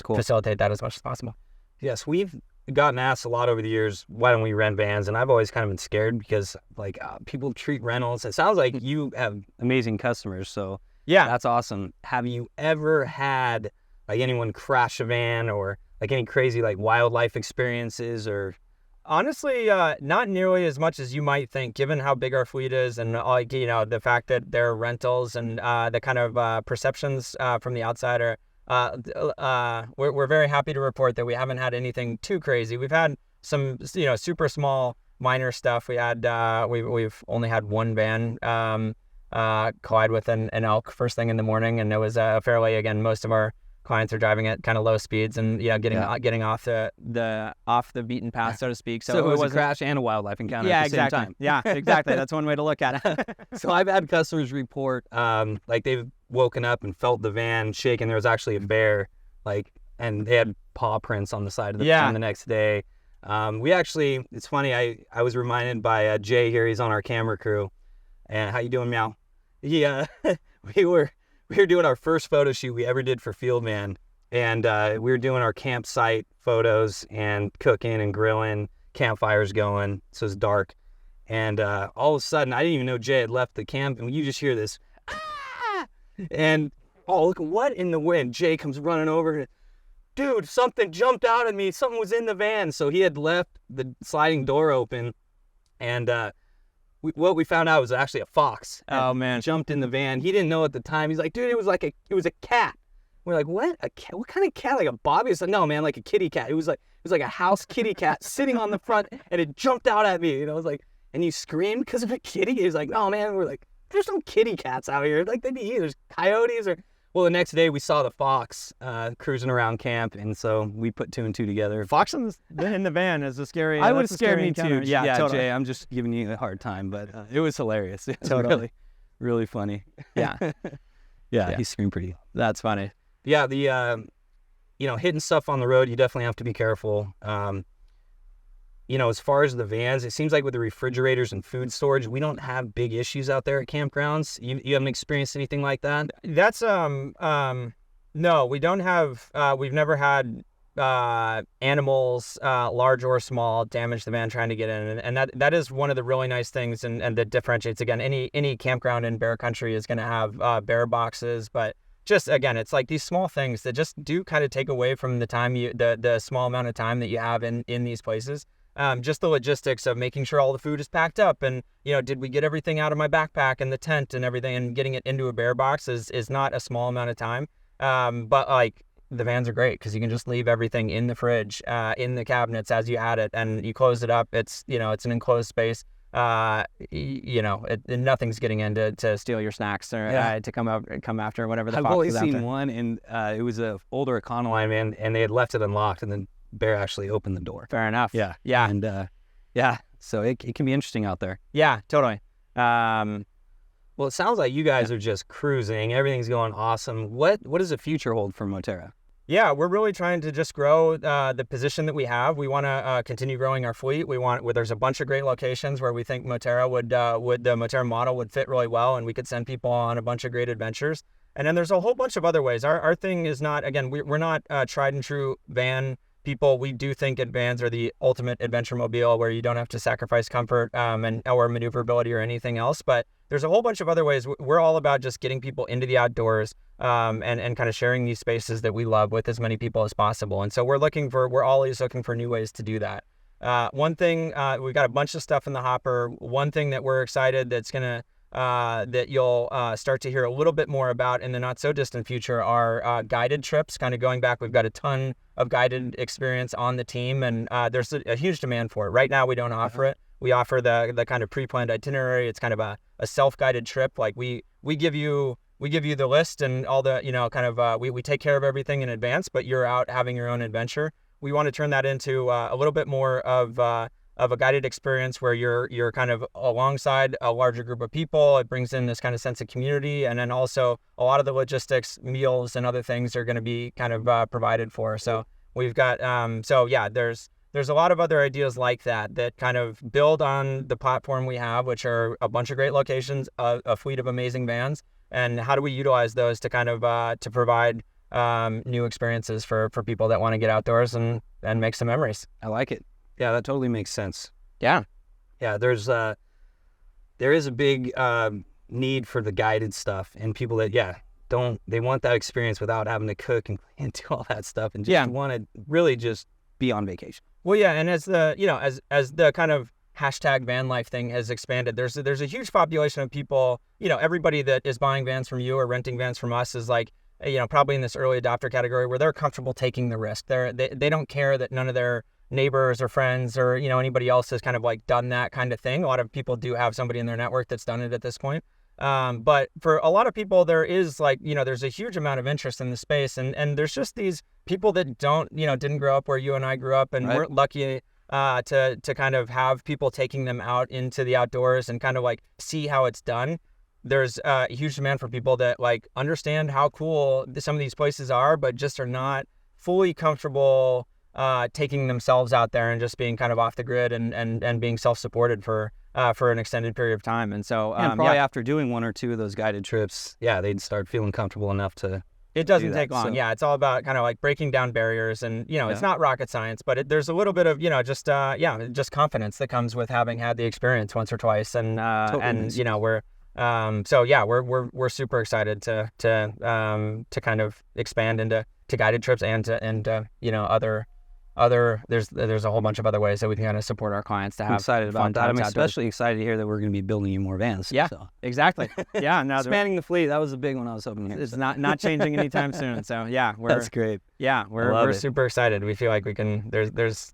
S3: cool.
S2: facilitate that as much as possible.
S1: Yes, we've gotten asked a lot over the years, why don't we rent vans? And I've always kind of been scared because people treat rentals. It sounds like you have
S3: Amazing customers, so
S2: Yeah.
S3: that's awesome.
S1: Have you ever had anyone crash a van or any crazy wildlife experiences or?
S2: Honestly, not nearly as much as you might think, given how big our fleet is and the fact that they're rentals and the kind of perceptions from the outside are. We're very happy to report that we haven't had anything too crazy. We've had some super small minor stuff. We had we've only had one van collide with an elk first thing in the morning, and it was fairly, again, most of our clients are driving at kind of low speeds and getting off the beaten path, so to speak.
S3: So it was a crash and a wildlife encounter at the same time.
S2: Yeah, exactly. That's one way to look at it.
S1: So I've had customers report they've woken up and felt the van shaking. There was actually a bear, and they had paw prints on the side of the van the next day. It's funny, I was reminded by Jay here. He's on our camera crew. And how you doing, Meow? Yeah, we were doing our first photo shoot we ever did for Field Man, and we were doing our campsite photos and cooking and grilling, campfires going, so it's dark. And all of a sudden, I didn't even know Jay had left the camp, and you just hear this, ah! And look, what in the wind? Jay comes running over. Dude, something jumped out at me. Something was in the van. So he had left the sliding door open, and what we found out was actually a fox.
S2: Oh man!
S1: Jumped in the van. He didn't know at the time. He's like, dude, it was a cat. We're like, what? A cat? What kind of cat? Like a bobby? It's like, no, man, like a kitty cat. It was like a house kitty cat sitting on the front, and it jumped out at me. I was like, and you screamed because of a kitty? He was like, oh man. We're like, there's no kitty cats out here. They'd be there's coyotes or. Well, the next day we saw the fox cruising around camp, and so we put 2 and 2 together.
S2: Fox in the van is a scary.
S3: I would scare me
S2: encounter.
S3: too.
S2: Yeah, totally.
S3: Jay, I'm just giving you a hard time, but it was hilarious. It was
S2: Totally.
S3: really, really funny.
S2: Yeah.
S3: Yeah, he screamed pretty.
S2: That's funny.
S1: Yeah, the hitting stuff on the road, you definitely have to be careful. As far as the vans, it seems like with the refrigerators and food storage, we don't have big issues out there at campgrounds. You haven't experienced anything like that?
S2: That's no, we don't have. We've never had animals, large or small, damage the van trying to get in, and that is one of the really nice things, and that differentiates. Again, any campground in bear country is going to have bear boxes, but just again, it's like these small things that just do kind of take away from the time the small amount of time that you have in these places. Just the logistics of making sure all the food is packed up, and did we get everything out of my backpack and the tent and everything, and getting it into a bear box is not a small amount of time. But the vans are great because you can just leave everything in the fridge, in the cabinets as you add it, and you close it up. It's it's an enclosed space. Nothing's getting in to steal your snacks or to come after whatever the fox is after.
S1: I've only seen one, and it was a older Econoline van, and they had left it unlocked, and then bear actually opened the door.
S2: Fair enough.
S1: Yeah.
S3: And so it can be interesting out there.
S2: Yeah, totally.
S1: Well, it sounds like you guys are just cruising. Everything's going awesome. What does the future hold for Motera?
S2: Yeah, we're really trying to just grow the position that we have. We want to continue growing our fleet. There's a bunch of great locations where we think Motera the Motera model would fit really well, and we could send people on a bunch of great adventures. And then there's a whole bunch of other ways. Our thing is not, again, we're not tried and true van people. We do think vans are the ultimate adventure mobile where you don't have to sacrifice comfort or maneuverability or anything else. But there's a whole bunch of other ways. We're all about just getting people into the outdoors and kind of sharing these spaces that we love with as many people as possible. And so we're always looking for new ways to do that. One thing, we've got a bunch of stuff in the hopper. One thing that we're excited that you'll start to hear a little bit more about in the not so distant future are guided trips. Kind of going back, we've got a ton of guided experience on the team, and there's a huge demand for it. Right now, we don't offer it. We offer the kind of pre-planned itinerary. It's kind of a self-guided trip. Like we we give you the list and all the, kind of, we take care of everything in advance, but you're out having your own adventure. We want to turn that into a little bit more of a guided experience where you're kind of alongside a larger group of people. It brings in this kind of sense of community, and then also a lot of the logistics, meals, and other things are going to be kind of provided for. So we've got there's a lot of other ideas like that kind of build on the platform we have, which are a bunch of great locations, a fleet of amazing vans, and how do we utilize those to kind of to provide new experiences for people that want to get outdoors and make some memories.
S3: I like it. Yeah, that totally makes sense.
S2: Yeah.
S1: Yeah, there is a big need for the guided stuff, and people that they want that experience without having to cook and do all that stuff, and just want to really just
S3: be on vacation.
S2: Well, yeah, and as the kind of hashtag van life thing has expanded, there's a huge population of people. Everybody that is buying vans from you or renting vans from us is like, probably in this early adopter category where they're comfortable taking the risk. They don't care that none of their neighbors or friends or anybody else has kind of like done that kind of thing. A lot of people do have somebody in their network that's done it at this point. But for a lot of people, there is there's a huge amount of interest in the space, and there's just these people that didn't grow up where you and I grew up, and weren't lucky to kind of have people taking them out into the outdoors and kind of like see how it's done. There's a huge demand for people that like understand how cool some of these places are, but just are not fully comfortable taking themselves out there and just being kind of off the grid and being self-supported for an extended period of time. And so
S3: probably after doing one or two of those guided trips, they'd start feeling comfortable enough to.
S2: It doesn't take long. So, it's all about kind of like breaking down barriers, and it's not rocket science, but there's a little bit of just confidence that comes with having had the experience once or twice, and we're super excited to kind of expand into guided trips and there's a whole bunch of other ways that we can kind of support our clients to have.
S3: I'm excited about that. I'm especially excited to hear that we're going to be building you more vans.
S2: Yeah, exactly. Yeah, now
S3: expanding the fleet, that was a big one I was hoping to hear.
S2: It's not changing anytime soon. So
S3: that's great.
S2: Yeah, we're super excited. We feel like we can. There's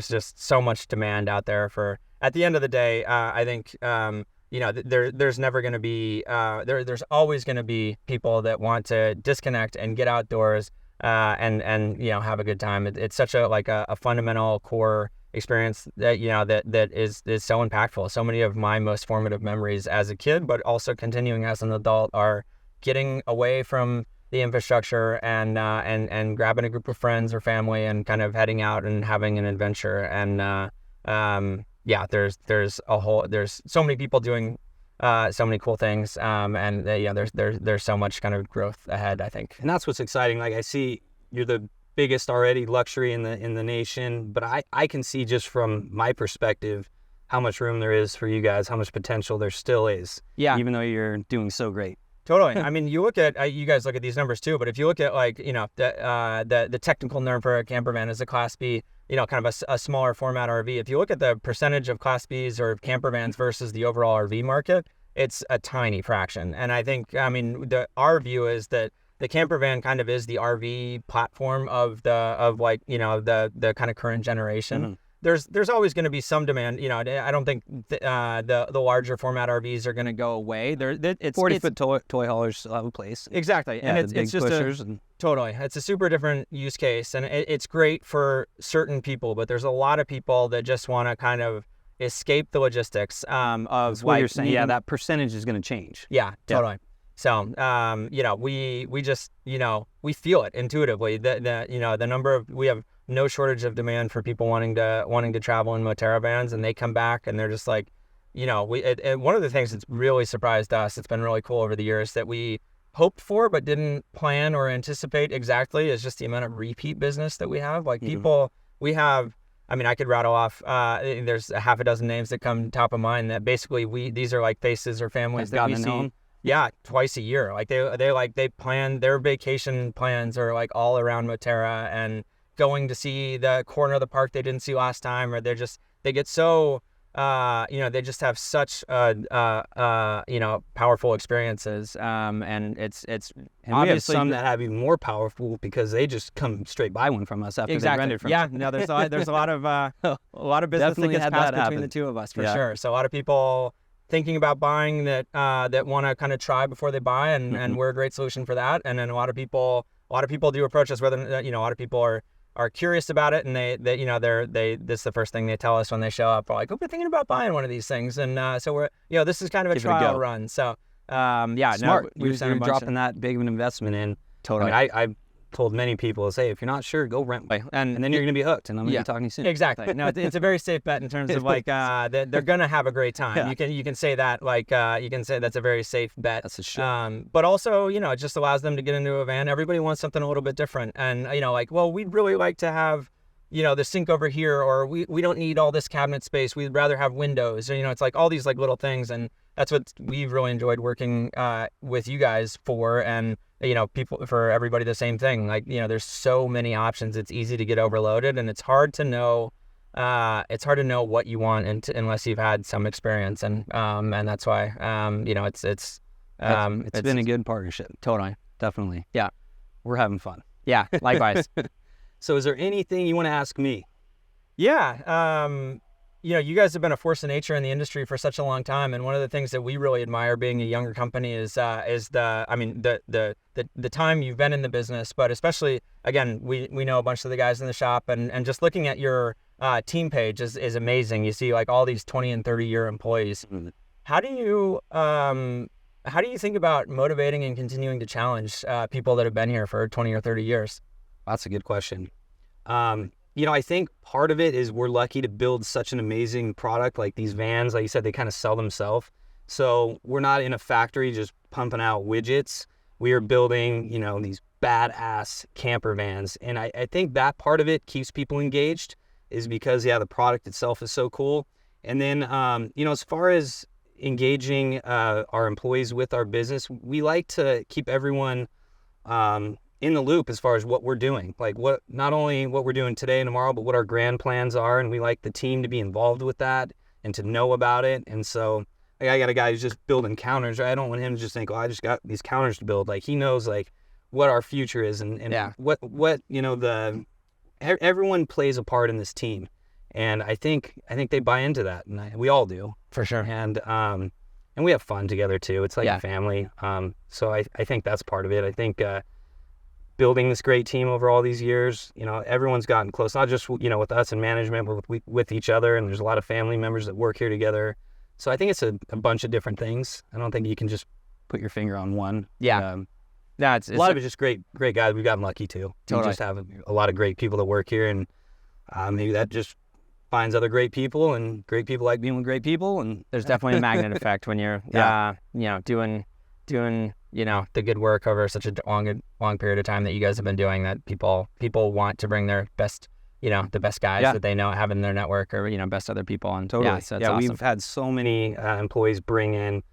S2: just so much demand out there for. At the end of the day, I think there's never going to be there's always going to be people that want to disconnect and get outdoors. And have a good time. It's such a fundamental core experience that that is so impactful. So many of my most formative memories as a kid, but also continuing as an adult, are getting away from the infrastructure and grabbing a group of friends or family and kind of heading out and having an adventure. And there's so many people doing so many cool things, and there's so much kind of growth ahead, I think.
S1: And that's what's exciting. Like, I see you're the biggest already luxury in the nation, but I can see just from my perspective how much room there is for you guys, how much potential there still is.
S2: Yeah,
S3: even though you're doing so great.
S2: Totally. I mean, you look at you guys look at these numbers too, but if you look at the technical norm for a campervan is a Class B, kind of a smaller format RV. If you look at the percentage of Class Bs or campervans versus the overall RV market, it's a tiny fraction. And I think, our view is that the campervan kind of is the RV platform of the kind of current generation. Mm-hmm. There's always going to be some demand. I don't think the larger format RVs are going to go away. It's
S3: 40-foot toy haulers still have a place.
S2: Exactly,
S3: yeah,
S2: and it's just totally. It's a super different use case, and it's great for certain people. But there's a lot of people that just want to kind of escape the logistics of
S3: what you're saying. Yeah, that percentage is going to change.
S2: Yeah, totally. Yeah. So, we just, we feel it intuitively. The number of, we have no shortage of demand for people wanting to travel in Motera vans, and they come back and they're just like, one of the things that's really surprised us, it's been really cool over the years, that we hoped for but didn't plan or anticipate exactly, is just the amount of repeat business that we have. Like, people, we have, I could rattle off, there's a half a dozen names that come top of mind that basically these are like faces or families that we see. Yeah, twice a year. Like they plan their vacation plans are like all around Motera and going to see the corner of the park they didn't see last time, or they get so they just have such powerful experiences. And it's
S1: and obviously we have some that have even more powerful because they just come straight by one from us after they rented from us.
S2: No, there's a lot of business that gets passed between the two of us for sure. So a lot of people thinking about buying that want to kind of try before they buy, and we're a great solution for that. And then a lot of people do approach us, whether a lot of people are curious about it, and they this is the first thing they tell us when they show up. We're like, oh, we're thinking about buying one of these things, and so we're this is kind of a trial run. So
S3: smart.
S2: You're
S3: dropping that big of an investment in.
S2: Totally.
S3: I mean, I've told many people, say, if you're not sure, go rent one. And then you're going to be hooked, and I'm going to be talking to you soon.
S2: Exactly. No, it's a very safe bet in terms of like they're going to have a great time. Yeah. You can say that, like you can say that's a very safe bet.
S3: That's a sure.
S2: But also, it just allows them to get into a van. Everybody wants something a little bit different, and like, well, we'd really like to have the sink over here, or we don't need all this cabinet space. We'd rather have windows, or it's like all these like little things, and that's what we've really enjoyed working with you guys for. And people, for everybody, the same thing. Like, there's so many options. It's easy to get overloaded, and it's hard to know. It's hard to know what you want unless you've had some experience, and that's why it's
S3: been a good partnership.
S2: Totally,
S3: definitely.
S2: Yeah,
S3: we're having fun.
S2: Yeah, likewise.
S3: So, is there anything you want to ask me?
S2: Yeah. You guys have been a force of nature in the industry for such a long time, and one of the things that we really admire being a younger company is the time you've been in the business, but especially, again, we know a bunch of the guys in the shop, and just looking at your team page is amazing. You see like all these 20 and 30 year employees. Mm-hmm. How do you think about motivating and continuing to challenge people that have been here for 20 or 30 years?
S3: That's a good question. I think part of it is we're lucky to build such an amazing product. Like these vans, like you said, they kind of sell themselves. So we're not in a factory just pumping out widgets. We are building, these badass camper vans. And I think that part of it keeps people engaged is because, the product itself is so cool. And then, as far as engaging our employees with our business, we like to keep everyone in the loop as far as what we're doing, like not only what we're doing today and tomorrow, but what our grand plans are. And we like the team to be involved with that and to know about it. And so I got a guy who's just building counters. Right? I don't want him to just think, I just got these counters to build. Like he knows like what our future is and what everyone plays a part in this team. And I think they buy into that, and we all do.
S2: For sure.
S3: And we have fun together too. It's like a family. So I think that's part of it. I think building this great team over all these years, everyone's gotten close, not just, with us in management, but with each other. And there's a lot of family members that work here together. So I think it's a bunch of different things. I don't think you can just put your finger on one.
S2: Yeah.
S3: It's a lot of it's just great guys. We've gotten lucky too.
S2: Totally.
S3: We just have a lot of great people that work here, and maybe that just finds other great people, and great people like being with great people. And
S2: there's definitely a magnet effect when you're, doing the good work over such a long period of time that you guys have been doing, that people want to bring their best, the best guys that they know have in their network, or, best other people. And
S3: totally.
S2: So it's awesome.
S3: We've had so many employees bring in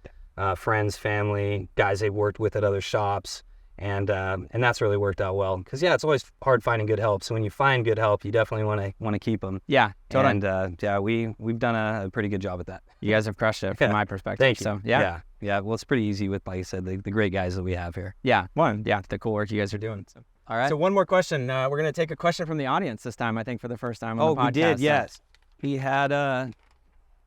S3: friends, family, guys they've worked with at other shops. And that's really worked out well, because it's always hard finding good help. So when you find good help, you definitely want to keep them.
S2: Yeah, totally.
S3: And we've done a pretty good job at that.
S2: You guys have crushed it from my perspective.
S3: Thank you.
S2: So
S3: yeah. Well, it's pretty easy with, like you said, the great guys that we have here.
S2: Yeah, the cool work you guys are doing. So.
S3: All right.
S2: So one more question. We're gonna take a question from the audience this time. I think for the first time on the podcast.
S3: Oh, we did. Yes. He had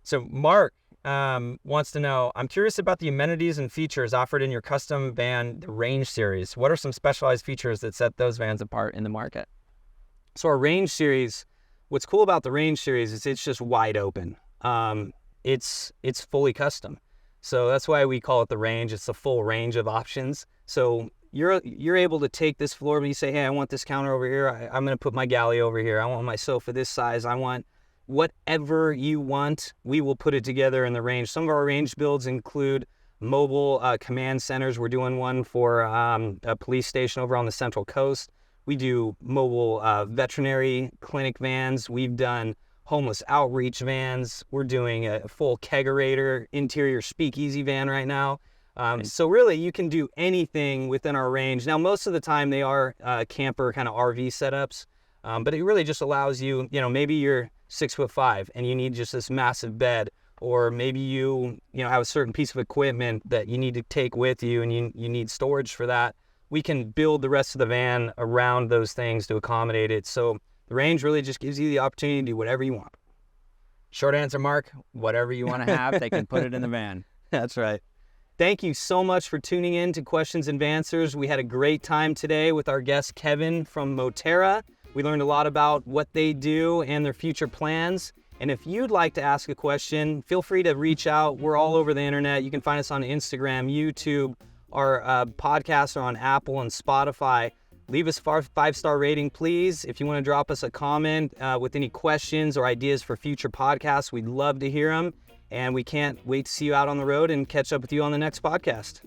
S2: So Mark wants to know, I'm curious about the amenities and features offered in your custom van, the Range series. What are some specialized features that set those vans apart in the market?
S3: So our Range series, what's cool about the Range series is it's just wide open. It's fully custom. So that's why we call it the Range. It's the full range of options. So you're able to take this floor, but you say, hey, I want this counter over here. I'm going to put my galley over here. I want my sofa this size. I want whatever you want, we will put it together in the Range. Some of our Range builds include mobile command centers. We're doing one for a police station over on the Central Coast. We do mobile veterinary clinic vans. We've done homeless outreach vans. We're doing a full kegerator interior speakeasy van right now. So really, you can do anything within our Range. Now, most of the time they are camper kind of RV setups, but it really just allows you, maybe you're 6'5" and you need just this massive bed, or maybe you have a certain piece of equipment that you need to take with you and you need storage for that. We can build the rest of the van around those things to accommodate it. So the Range really just gives you the opportunity to do whatever you want.
S2: Short answer, Mark, whatever you want to have, they can put it in the van.
S3: That's right. Thank you so much for tuning in to Questions and Answers. We had a great time today with our guest, Kevin from Motera. We learned a lot about what they do and their future plans. And if you'd like to ask a question, feel free to reach out. We're all over the internet. You can find us on Instagram, YouTube. Our podcasts are on Apple and Spotify. Leave us a 5-star rating, please. If you want to drop us a comment with any questions or ideas for future podcasts, we'd love to hear them. And we can't wait to see you out on the road and catch up with you on the next podcast.